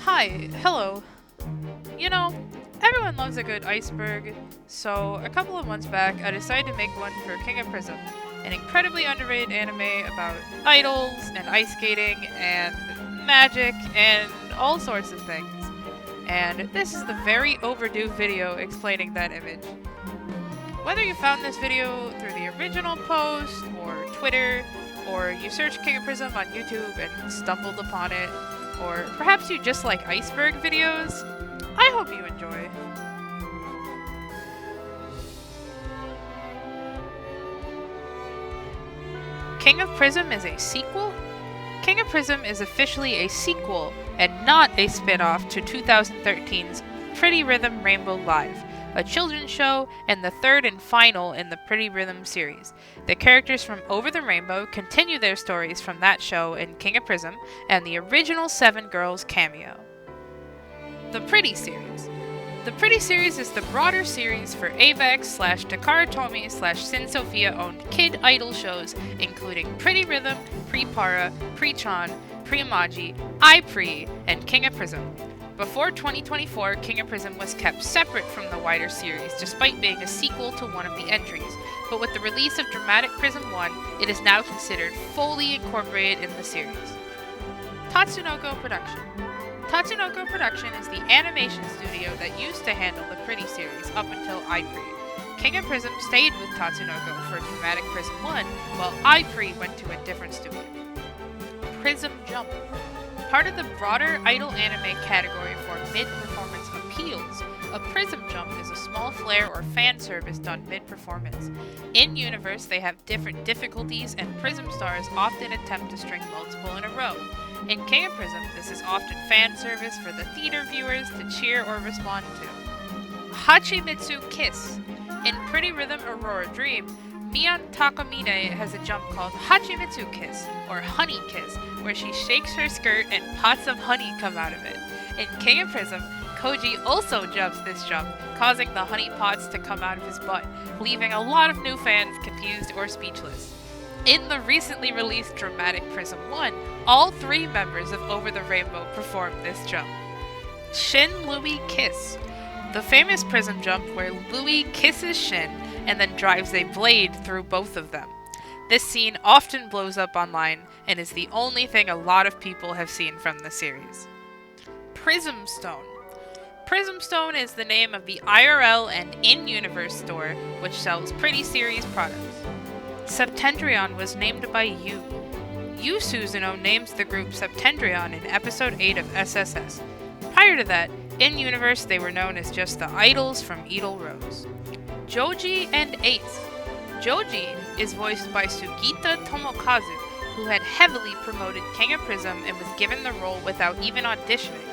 Hi, hello. You know, everyone loves a good iceberg, so a couple of months back I decided to make one for King of Prism, an incredibly underrated anime about idols and ice skating and magic and all sorts of things. And this is the very overdue video explaining that image. Whether you found this video through the original post, or Twitter, or you searched King of Prism on YouTube and stumbled upon it, or perhaps you just like iceberg videos, I hope you enjoy. King of Prism is a sequel? King of Prism is officially a sequel and not a spin-off to 2013's Pretty Rhythm Rainbow Live, a children's show and the third and final in the Pretty Rhythm series. The characters from Over the Rainbow continue their stories from that show in King of Prism and the original 7 Girls cameo. The Pretty series. The Pretty series is the broader series for AVEX / Takara Tomy / Sin Sophia owned kid idol shows including Pretty Rhythm, Pre-Para, Pre-Chan, Pre-Maji, iPre, and King of Prism. Before 2024, King of Prism was kept separate from the wider series despite being a sequel to one of the entries, but with the release of Dramatic Prism 1, it is now considered fully incorporated in the series. Tatsunoko Production. Tatsunoko Production is the animation studio that used to handle the Pretty series up until iPre. King of Prism stayed with Tatsunoko for Dramatic Prism 1, while iPre went to a different studio. Prism Jump. Part of the broader idol anime category for mid-performance appeals, a Prism Jump is a small flare or fan service done mid-performance. In-universe, they have different difficulties, and Prism stars often attempt to string multiple in a row. In King of Prism, this is often fan service for the theater viewers to cheer or respond to. Hachimitsu Kiss. In Pretty Rhythm Aurora Dream, Mian Takamine has a jump called Hachimitsu Kiss, or Honey Kiss, where she shakes her skirt and pots of honey come out of it. In King of Prism, Koji also jumps this jump, causing the honey pots to come out of his butt, leaving a lot of new fans confused or speechless. In the recently released Dramatic Prism 1, all 3 members of Over the Rainbow performed this jump. Shin Louis Kiss. The famous Prism jump where Louis kisses Shin and then drives a blade through both of them. This scene often blows up online and is the only thing a lot of people have seen from the series. Prism Stone. Prism Stone is the name of the IRL and in-universe store which sells Pretty series products. Septendrion was named by Yu. Yu Suzuno names the group Septendrion in episode 8 of SSS. Prior to that, in-universe they were known as just the Idols from Edel Rose. Joji and Ace. Joji is voiced by Sugita Tomokazu, who had heavily promoted King of Prism and was given the role without even auditioning.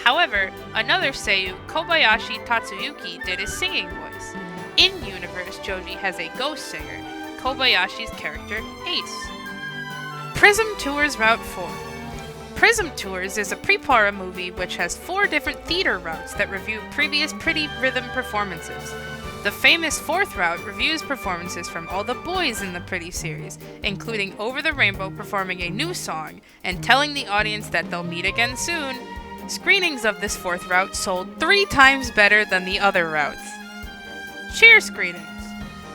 However, another Seiyu, Kobayashi Tatsuyuki, did his singing voice. In-universe, Joji has a ghost singer, Kobayashi's character, Ace. Prism Tours Route 4. Prism Tours is a Pre-Para movie which has 4 different theater routes that review previous Pretty Rhythm performances. The famous 4th route reviews performances from all the boys in the Pretty series, including Over the Rainbow performing a new song and telling the audience that they'll meet again soon. Screenings of this 4th route sold 3 times better than the other routes. Cheer screenings.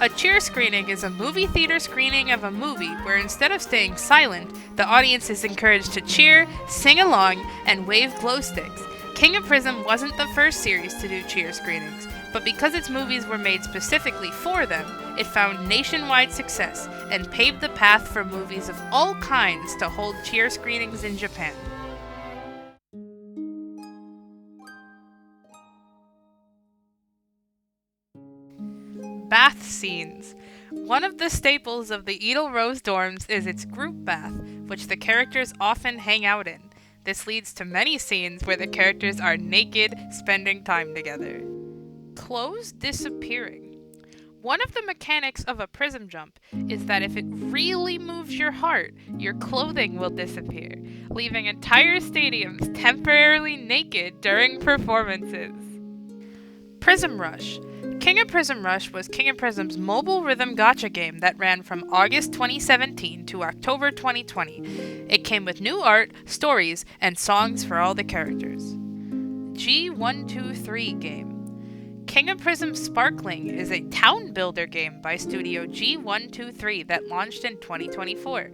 A cheer screening is a movie theater screening of a movie where instead of staying silent, the audience is encouraged to cheer, sing along, and wave glow sticks. King of Prism wasn't the first series to do cheer screenings, but because its movies were made specifically for them, it found nationwide success and paved the path for movies of all kinds to hold cheer screenings in Japan. Bath scenes. One of the staples of the Edel Rose dorms is its group bath, which the characters often hang out in. This leads to many scenes where the characters are naked, spending time together. Clothes disappearing. One of the mechanics of a prism jump is that if it really moves your heart, your clothing will disappear, leaving entire stadiums temporarily naked during performances. Prism Rush. King of Prism Rush was King of Prism's mobile rhythm gacha game that ran from August 2017 to October 2020. It came with new art, stories, and songs for all the characters. G123 game. King of Prism Sparkling is a town builder game by studio G123 that launched in 2024.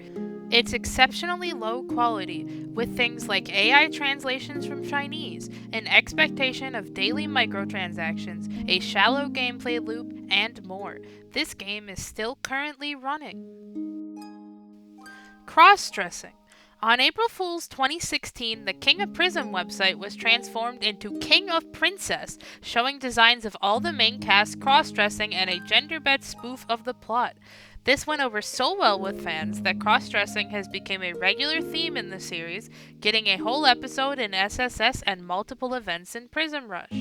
It's exceptionally low quality, with things like AI translations from Chinese, an expectation of daily microtransactions, a shallow gameplay loop, and more. This game is still currently running. Cross-dressing. On April Fool's 2016, the King of Prism website was transformed into King of Princess, showing designs of all the main cast cross-dressing and a gender-bent spoof of the plot. This went over so well with fans that cross-dressing has become a regular theme in the series, getting a whole episode in SSS and multiple events in Prism Rush.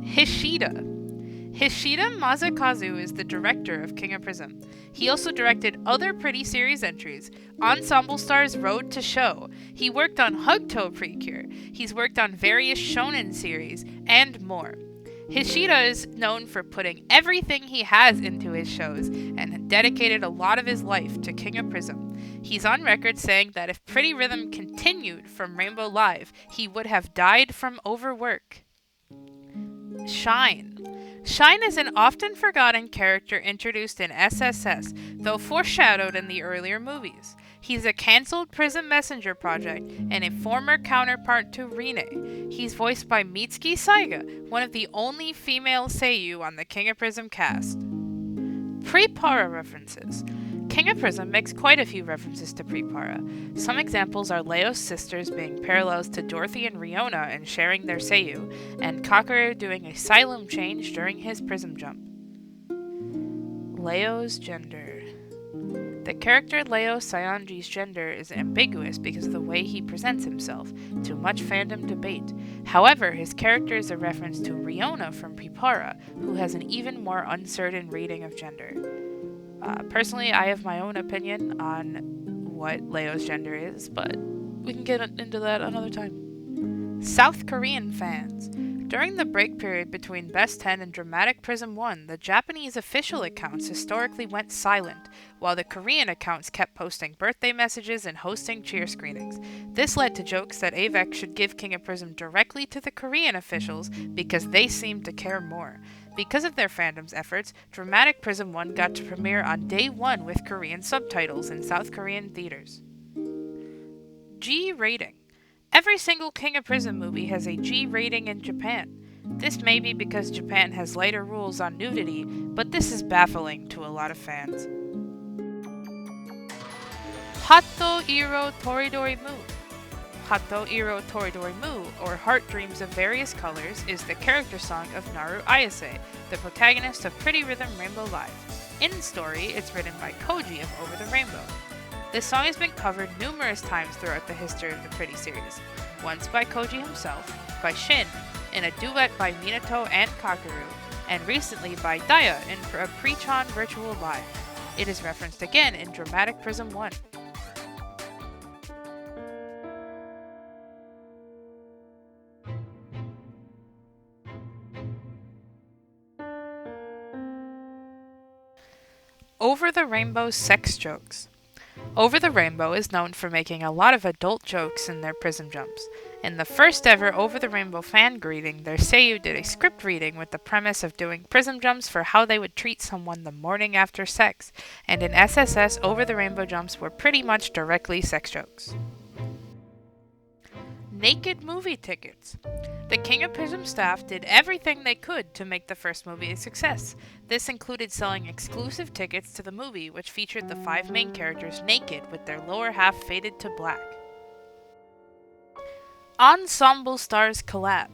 Hishida. Hishida Masakazu is the director of King of Prism. He also directed other Pretty Series entries, Ensemble Star's Road to Show. He worked on Hugto Precure. He's worked on various shonen series, and more. Hishida is known for putting everything he has into his shows and dedicated a lot of his life to King of Prism. He's on record saying that if Pretty Rhythm continued from Rainbow Live, he would have died from overwork. Shine. Shine is an often forgotten character introduced in SSS, though foreshadowed in the earlier movies. He's a cancelled Prism Messenger project and a former counterpart to Rine. He's voiced by Mitsuki Saiga, one of the only female seiyuu on the King of Prism cast. Pre-Para references. King of Prism makes quite a few references to Pre-Para. Some examples are Leo's sisters being parallels to Dorothy and Riona and sharing their seiyuu, and Kakeru doing a Xylem change during his Prism jump. Leo's gender. The character Leo Saionji's gender is ambiguous because of the way he presents himself, to much fandom debate. However, his character is a reference to Riona from Pre-Para, who has an even more uncertain reading of gender. Personally, I have my own opinion on what Leo's gender is, but we can get into that another time. South Korean fans. During the break period between Best 10 and Dramatic Prism 1, the Japanese official accounts historically went silent, while the Korean accounts kept posting birthday messages and hosting cheer screenings. This led to jokes that AVEC should give King of Prism directly to the Korean officials because they seemed to care more. Because of their fandom's efforts, Dramatic Prism 1 got to premiere on day 1 with Korean subtitles in South Korean theaters. G rating. Every single King of Prism movie has a G rating in Japan. This may be because Japan has lighter rules on nudity, but this is baffling to a lot of fans. Hatto Iro Toridori Mu. Hatto Iro Toridori Mu, or Heart Dreams of Various Colors, is the character song of Naru Ayase, the protagonist of Pretty Rhythm Rainbow Live. In story, it's written by Koji of Over the Rainbow. This song has been covered numerous times throughout the history of the Pretty series, once by Koji himself, by Shin, in a duet by Minato and Kakeru, and recently by Daya in a Pre-Chan Virtual Live. It is referenced again in Dramatic Prism 1. Over the Rainbow's sex jokes. Over the Rainbow is known for making a lot of adult jokes in their Prism jumps. In the first ever Over the Rainbow fan greeting, their seiyuu did a script reading with the premise of doing Prism jumps for how they would treat someone the morning after sex, and in SSS, Over the Rainbow jumps were pretty much directly sex jokes. Naked movie tickets. The King of Prism staff did everything they could to make the first movie a success. This included selling exclusive tickets to the movie, which featured the 5 main characters naked with their lower half faded to black. Ensemble Stars collab.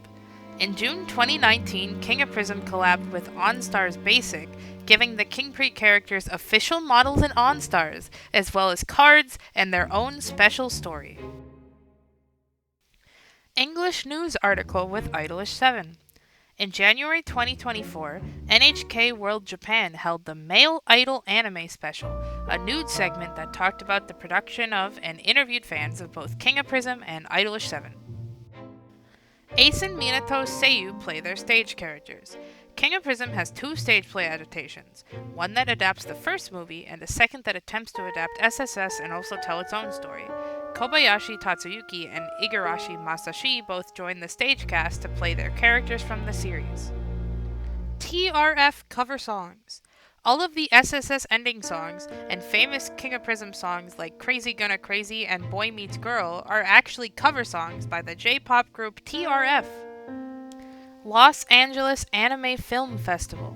In June 2019, King of Prism collabed with OnStars Basic, giving the King Pre characters official models and OnStars, as well as cards and their own special story. English news article with Idolish 7. In January 2024, NHK World Japan held the Male Idol Anime Special, a nude segment that talked about the production of and interviewed fans of both King of Prism and Idolish 7. Ace and Minato's seiyuu play their stage characters. King of Prism has 2 stage play adaptations, one that adapts the first movie and a second that attempts to adapt SSS and also tell its own story. Kobayashi Tatsuyuki and Igarashi Masashi both joined the stage cast to play their characters from the series. TRF cover songs. All of the SSS ending songs and famous King of Prism songs like Crazy Gonna Crazy and Boy Meets Girl are actually cover songs by the J-pop group TRF. Los Angeles Anime Film Festival.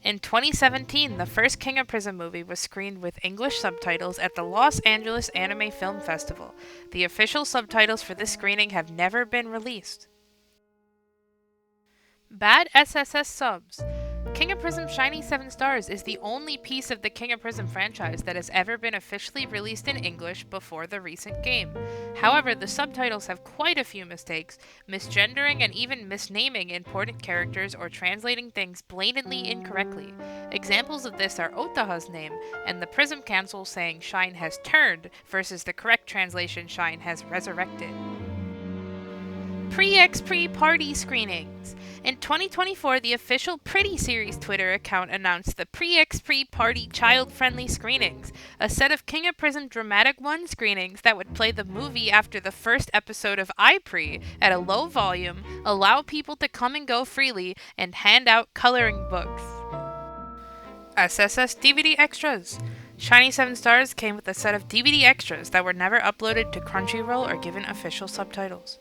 In 2017, the first King of Prism movie was screened with English subtitles at the Los Angeles Anime Film Festival. The official subtitles for this screening have never been released. Bad SSS subs. King of Prism Shiny 7 Stars is the only piece of the King of Prism franchise that has ever been officially released in English before the recent game. However, the subtitles have quite a few mistakes, misgendering and even misnaming important characters or translating things blatantly incorrectly. Examples of this are Otaha's name and the Prism Council saying Shine has turned versus the correct translation Shine has resurrected. Pre-X-Pre Party Screenings. In 2024, the official Pretty Series Twitter account announced the Pre-X-Pre Party child-friendly screenings, a set of King of Prism Dramatic 1 screenings that would play the movie after the first episode of iPre at a low volume, allow people to come and go freely, and hand out coloring books. SSS DVD Extras. Shiny 7 Stars came with a set of DVD extras that were never uploaded to Crunchyroll or given official subtitles.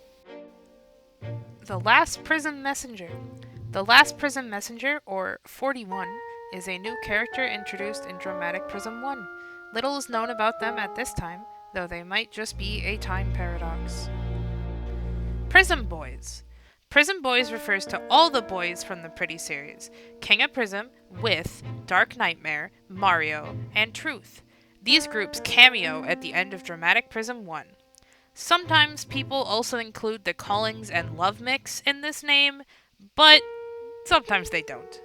The Last Prism Messenger. The Last Prism Messenger, or 41, is a new character introduced in Dramatic Prism 1. Little is known about them at this time, though they might just be a time paradox. Prism Boys. Prism Boys refers to all the boys from the Pretty series, King of Prism, With, Dark Nightmare, Mario, and Truth. These groups cameo at the end of Dramatic Prism 1. Sometimes people also include the Callings and Love Mix in this name, but sometimes they don't.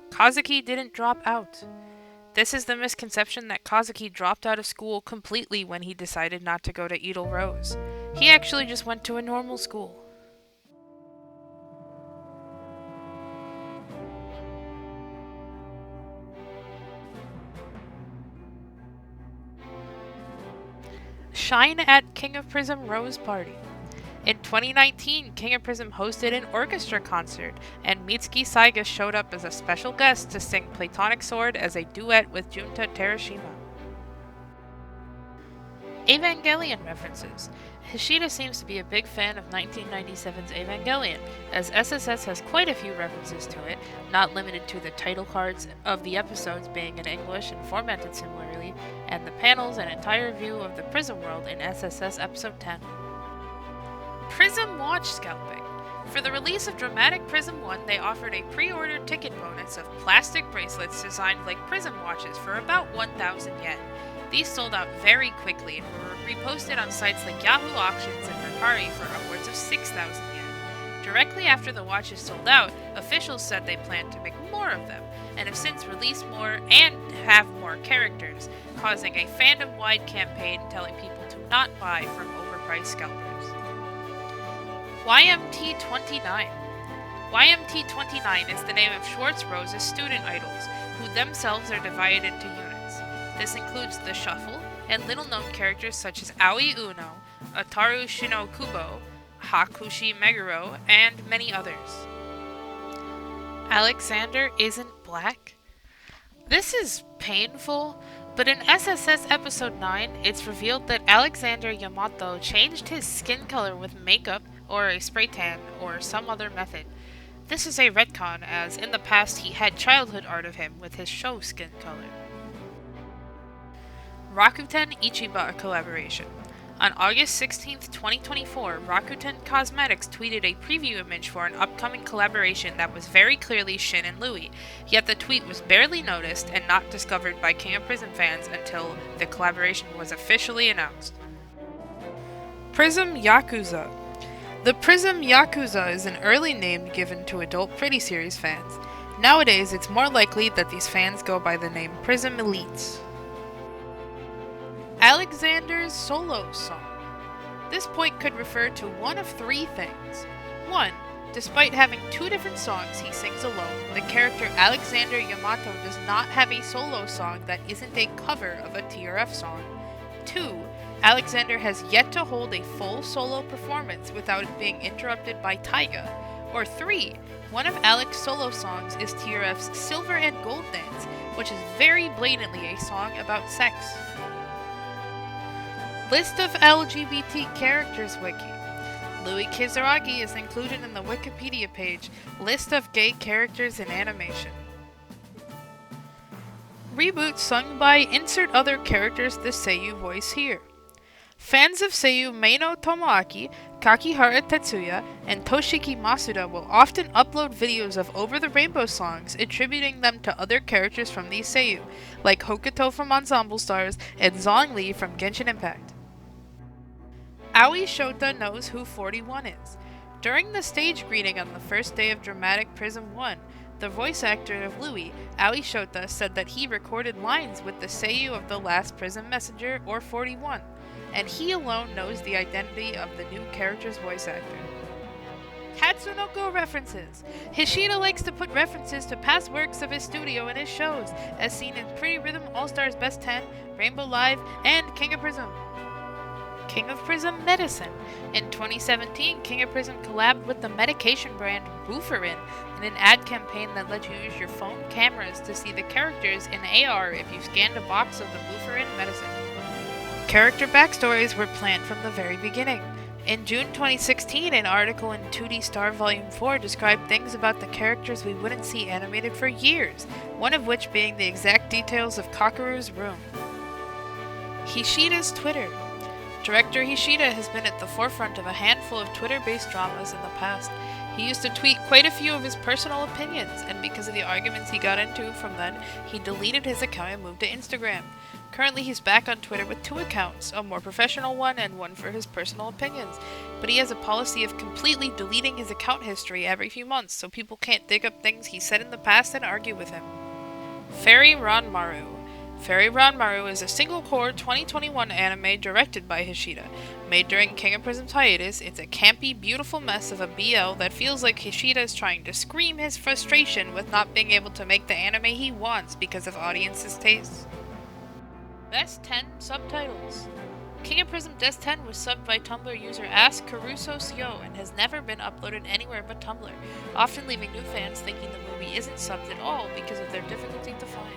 Kazuki didn't drop out. This is the misconception that Kazuki dropped out of school completely when he decided not to go to Edel Rose. He actually just went to a normal school. Shine at King of Prism Rose Party. In 2019, King of Prism hosted an orchestra concert, and Mitsuki Saiga showed up as a special guest to sing Platonic Sword as a duet with Junta Terashima. Evangelion references. Hishida seems to be a big fan of 1997's Evangelion, as SSS has quite a few references to it, not limited to the title cards of the episodes being in English and formatted similarly, and the panels and entire view of the Prism world in SSS Episode 10. Prism Watch Scalping. For the release of Dramatic Prism 1, they offered a pre-order ticket bonus of plastic bracelets designed like Prism watches for about 1,000 yen. These sold out very quickly and were reposted on sites like Yahoo Auctions and Mercari for upwards of 6,000 yen. Directly after the watches sold out, officials said they planned to make more of them, and have since released more and have more characters, causing a fandom-wide campaign telling people to not buy from overpriced scalpers. YMT29. YMT29 is the name of Schwartz Rose's student idols, who themselves are divided into units. This includes the Shuffle, and little-known characters such as Aoi Uno, Ataru Shinokubo, Hakushi Meguro, and many others. Alexander isn't black? This is painful, but in SSS Episode 9, it's revealed that Alexander Yamato changed his skin color with makeup, or a spray tan, or some other method. This is a retcon, as in the past he had childhood art of him with his show skin color. Rakuten Ichiba collaboration. On August 16, 2024, Rakuten Cosmetics tweeted a preview image for an upcoming collaboration that was very clearly Shin and Louis, yet the tweet was barely noticed and not discovered by King of Prism fans until the collaboration was officially announced. Prism Yakuza. The Prism Yakuza is an early name given to adult Pretty Series fans. Nowadays, it's more likely that these fans go by the name Prism Elites. Alexander's solo song. This point could refer to one of three things. 1. Despite having two different songs he sings alone, the character Alexander Yamato does not have a solo song that isn't a cover of a TRF song. 2. Alexander has yet to hold a full solo performance without it being interrupted by Taiga. Or 3. One of Alex's solo songs is TRF's Silver and Gold Dance, which is very blatantly a song about sex. List of LGBT characters wiki. Louis Kizaragi is included in the Wikipedia page, List of gay characters in animation. Reboot sung by insert other characters the seiyuu voice here. Fans of seiyuu Meino Tomoaki, Kakihara Tetsuya, and Toshiki Masuda will often upload videos of Over the Rainbow songs attributing them to other characters from these seiyuu, like Hokuto from Ensemble Stars and Zhongli from Genshin Impact. Aoi Shota knows who 41 is. During the stage greeting on the first day of Dramatic Prism 1, the voice actor of Louis, Aoi Shota, said that he recorded lines with the seiyuu of the last Prism Messenger, or 41, and he alone knows the identity of the new character's voice actor. Tatsunoko references. Hishida likes to put references to past works of his studio in his shows, as seen in Pretty Rhythm All-Stars Best 10, Rainbow Live, and King of Prism. King of Prism Medicine. In 2017, King of Prism collabed with the medication brand Bufferin in an ad campaign that let you use your phone cameras to see the characters in AR if you scanned a box of the Bufferin medicine. Character backstories were planned from the very beginning. In June 2016, an article in 2D Star Volume 4 described things about the characters we wouldn't see animated for years, one of which being the exact details of Kakeru's room. Hishida's Twitter. Director Hishida has been at the forefront of a handful of Twitter-based dramas in the past. He used to tweet quite a few of his personal opinions, and because of the arguments he got into from then, he deleted his account and moved to Instagram. Currently he's back on Twitter with 2 accounts, a more professional one and one for his personal opinions, but he has a policy of completely deleting his account history every few months so people can't dig up things he said in the past and argue with him. Fairy Ranmaru. Fairy Ranmaru is a single-core 2021 anime directed by Hishida. Made during King of Prism's hiatus, it's a campy, beautiful mess of a BL that feels like Hishida is trying to scream his frustration with not being able to make the anime he wants because of audiences' tastes. Best 10 subtitles. King of Prism Des 10 was subbed by Tumblr user Ask Caruso Sio and has never been uploaded anywhere but Tumblr, often leaving new fans thinking the movie isn't subbed at all because of their difficulty to find.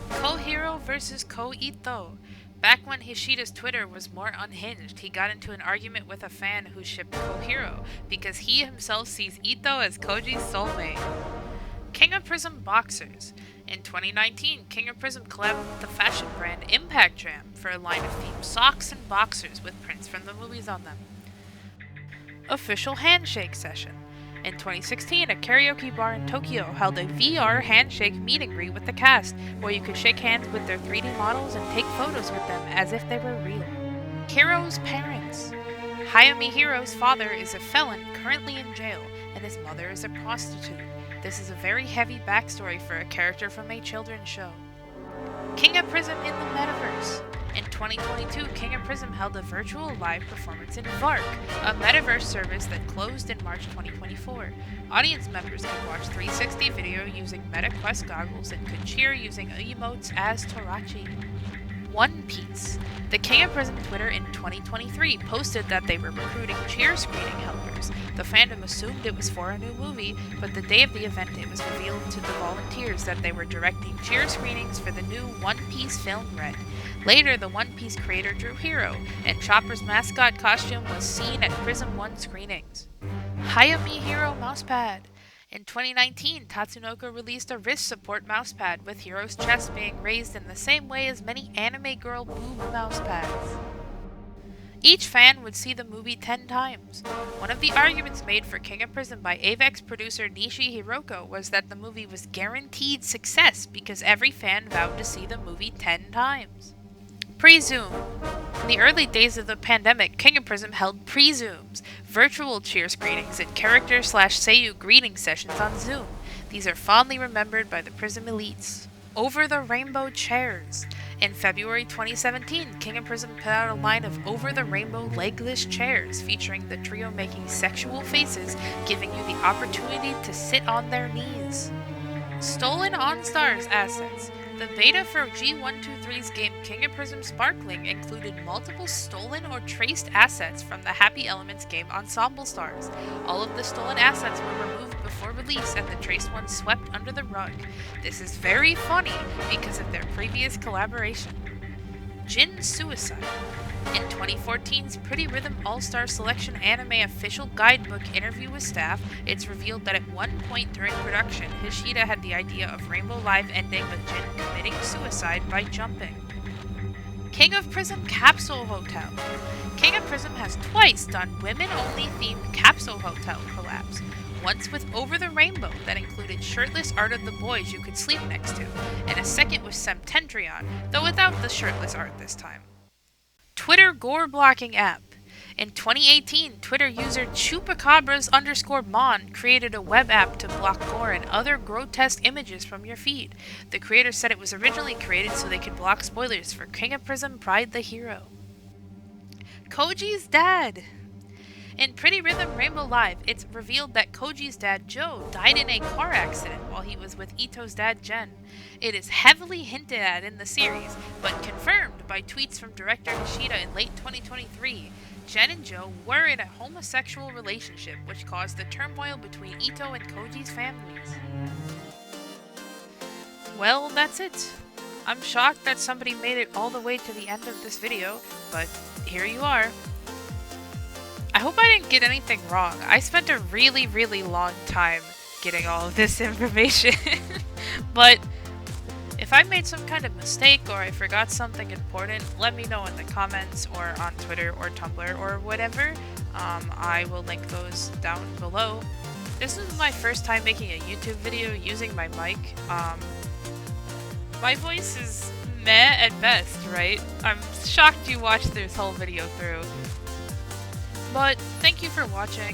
Kohiro vs. Ko-Ito. Back when Hishida's Twitter was more unhinged, he got into an argument with a fan who shipped Kohiro because he himself sees Ito as Koji's soulmate. King of Prism Boxers. In 2019, King of Prism collabed with the fashion brand Impact Jam for a line of themed socks and boxers with prints from the movies on them. Official handshake session. In 2016, a karaoke bar in Tokyo held a VR handshake meet and greet with the cast, where you could shake hands with their 3D models and take photos with them as if they were real. Hiro's parents. Hayami Hiro's father is a felon currently in jail, and his mother is a prostitute. This is a very heavy backstory for a character from a children's show. King of Prism in the Metaverse. In 2022, King of Prism held a virtual live performance in VARC, a metaverse service that closed in March 2024. Audience members could watch 360 video using MetaQuest goggles and could cheer using emotes as Torachi. One Piece. The King of Prism Twitter in 2023 posted that they were recruiting cheer screening helpers. The fandom assumed it was for a new movie, but the day of the event it was revealed to the volunteers that they were directing cheer screenings for the new One Piece film Red. Later, the One Piece creator drew Hiro, and Chopper's mascot costume was seen at Prism 1 screenings. Hayami Hiro Mousepad. In 2019, Tatsunoko released a wrist support mousepad with Hiro's chest being raised in the same way as many anime girl boob mousepads. Each fan would see the movie 10 times. One of the arguments made for King of Prism by Avex producer Nishi Hiroko was that the movie was guaranteed success because every fan vowed to see the movie 10 times. Pre-Zoom. In the early days of the pandemic, King of Prism held pre-Zooms, virtual cheer screenings and character/seiyuu greeting sessions on Zoom. These are fondly remembered by the Prism elites. Over the Rainbow Chairs. In February 2017, King of Prism put out a line of over-the-rainbow legless chairs featuring the trio making sexual faces, giving you the opportunity to sit on their knees. Stolen OnStars assets. The beta for G123's game King of Prism Sparkling included multiple stolen or traced assets from the Happy Elements game Ensemble Stars. All of the stolen assets were removed before release and the traced ones swept under the rug. This is very funny because of their previous collaboration. Jin Suicide. In 2014's Pretty Rhythm All-Star Selection Anime Official Guidebook interview with staff, it's revealed that at one point during production, Hishida had the idea of Rainbow Live ending with Jin committing suicide by jumping. King of Prism Capsule Hotel. King of Prism has twice done women-only themed capsule hotel collabs. Once with Over the Rainbow that included shirtless art of the boys you could sleep next to, and a second with Septentrion, though without the shirtless art this time. Twitter gore blocking app. In 2018, Twitter user chupacabras_mon created a web app to block gore and other grotesque images from your feed. The creator said it was originally created so they could block spoilers for King of Prism Pride the Hero. Koji's dad. In Pretty Rhythm Rainbow Live, it's revealed that Koji's dad, Joe, died in a car accident while he was with Ito's dad, Jen. It is heavily hinted at in the series, but confirmed by tweets from director Hishida in late 2023. Jen and Joe were in a homosexual relationship, which caused the turmoil between Ito and Koji's families. Well, that's it. I'm shocked that somebody made it all the way to the end of this video, but here you are. I hope I didn't get anything wrong. I spent a really, really long time getting all of this information. But if I made some kind of mistake or I forgot something important, let me know in the comments or on Twitter or Tumblr or whatever. I will link those down below. This is my first time making a YouTube video using my mic. My voice is meh at best, right? I'm shocked you watched this whole video through. But thank you for watching.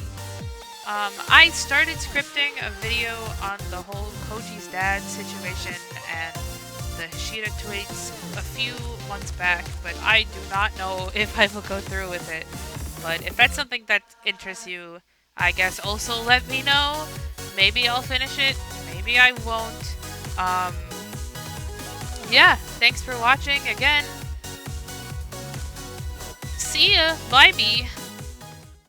I started scripting a video on the whole Koji's dad situation and the Hishida tweets a few months back, but I do not know if I will go through with it. But if that's something that interests you, I guess also let me know. Maybe I'll finish it, maybe I won't. Yeah, thanks for watching again. See ya, bye bye.